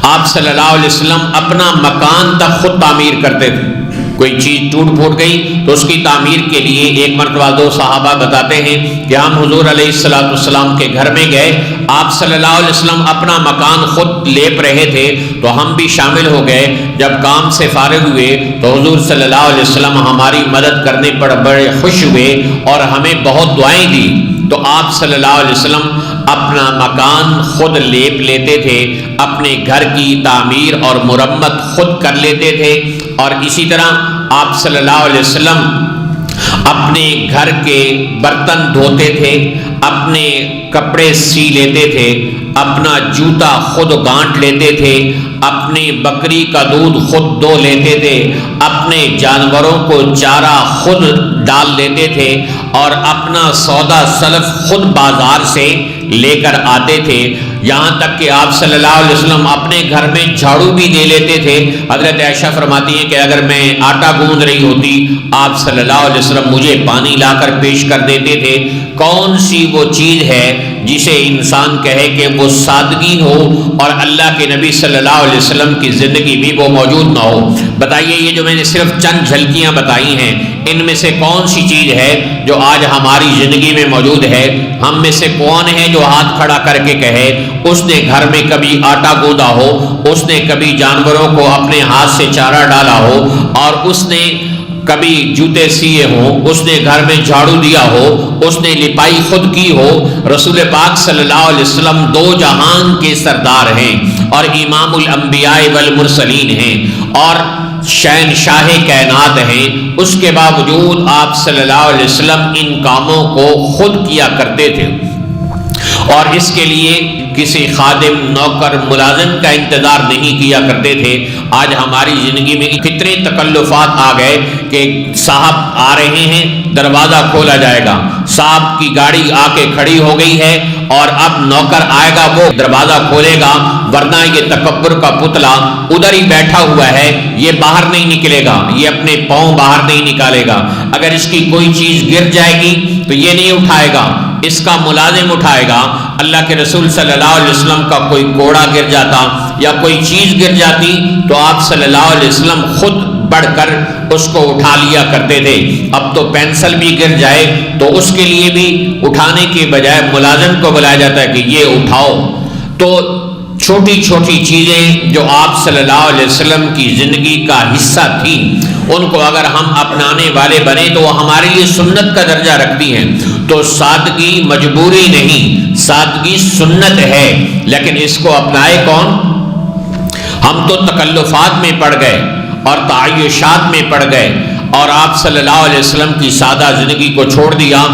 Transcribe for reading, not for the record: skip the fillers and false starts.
آپ صلی اللہ علیہ وسلم اپنا مکان تک خود تعمیر کرتے تھے۔ کوئی چیز ٹوٹ پھوٹ گئی تو اس کی تعمیر کے لیے ایک مرتبہ دو صحابہ بتاتے ہیں کہ ہم حضور علیہ السلام کے گھر میں گئے، آپ صلی اللہ علیہ وسلم اپنا مکان خود لیپ رہے تھے تو ہم بھی شامل ہو گئے۔ جب کام سے فارغ ہوئے تو حضور صلی اللہ علیہ وسلم ہماری مدد کرنے پر بڑے خوش ہوئے اور ہمیں بہت دعائیں دی۔ تو آپ صلی اللہ علیہ وسلم اپنا مکان خود لیپ لیتے تھے، اپنے گھر کی تعمیر اور مرمت خود کر لیتے تھے، اور اسی طرح آپ صلی اللہ علیہ وسلم اپنے گھر کے برتن دھوتے تھے، اپنے کپڑے سی لیتے تھے، اپنا جوتا خود گانٹ لیتے تھے، اپنی بکری کا دودھ خود دو لیتے تھے، اپنے جانوروں کو چارہ خود ڈال لیتے تھے، اور اپنا سودا سلف خود بازار سے لے کر آتے تھے۔ یہاں تک کہ آپ صلی اللہ علیہ وسلم اپنے گھر میں جھاڑو بھی دے لیتے تھے۔ حضرت عائشہ فرماتی ہیں کہ اگر میں آٹا گوندھ رہی ہوتی، آپ صلی اللہ علیہ وسلم مجھے پانی لا کر پیش کر دیتے تھے۔ کون سی وہ چیز ہے جسے انسان کہے کہ وہ سادگی ہو اور اللہ کے نبی صلی اللہ علیہ وسلم کی زندگی بھی وہ موجود نہ ہو؟ بتائیے، یہ جو میں نے صرف چند جھلکیاں بتائی ہیں، ان میں سے کون سی چیز ہے جو آج ہماری زندگی میں موجود ہے؟ ہم میں سے کون ہے جو ہاتھ کھڑا کر کے کہے اس نے گھر میں کبھی آٹا گوندا ہو، اس نے کبھی جانوروں کو اپنے ہاتھ سے چارہ ڈالا ہو، اور اس نے کبھی جوتے سیے ہوں، اس نے گھر میں جھاڑو دیا ہو، اس نے لپائی خود کی ہو؟ رسول پاک صلی اللہ علیہ وسلم دو جہان کے سردار ہیں اور امام الانبیاء والمرسلین ہیں اور شہنشاہ کائنات ہیں، اس کے باوجود آپ صلی اللہ علیہ وسلم ان کاموں کو خود کیا کرتے تھے، اور اس کے لیے کسی خادم، نوکر، ملازم کا انتظار نہیں کیا کرتے تھے۔ آج ہماری زندگی میں کتنے تکلفات آ گئے کہ صاحب آ رہے ہیں، دروازہ کھولا جائے گا، صاحب کی گاڑی آ کے کھڑی ہو گئی ہے اور اب نوکر آئے گا، وہ دروازہ کھولے گا، ورنہ یہ تکبر کا پتلا ادھر ہی بیٹھا ہوا ہے، یہ باہر نہیں نکلے گا، یہ اپنے پاؤں باہر نہیں نکالے گا۔ اگر اس کی کوئی چیز گر جائے گی تو یہ نہیں اٹھائے گا، اس کا ملازم اٹھائے گا۔ اللہ کے رسول صلی اللہ علیہ وسلم کا کوئی کوڑا گر جاتا یا کوئی چیز گر جاتی تو آپ صلی اللہ علیہ وسلم خود بڑھ کر اس کو اٹھا لیا کرتے تھے۔ اب تو پینسل بھی گر جائے تو اس کے لیے بھی اٹھانے کے بجائے ملازم کو بلایا جاتا ہے کہ یہ اٹھاؤ۔ تو چھوٹی چھوٹی چیزیں جو آپ صلی اللہ علیہ وسلم کی زندگی کا حصہ تھیں، ان کو اگر ہم اپنانے والے بنے تو وہ ہمارے لیے سنت کا درجہ رکھتی ہیں۔ تو سادگی مجبوری نہیں، سادگی سنت ہے، لیکن اس کو اپنائے کون؟ ہم تو تکلفات میں پڑ گئے اور تعیشات میں پڑ گئے اور آپ صلی اللہ علیہ وسلم کی سادہ زندگی کو چھوڑ دیا۔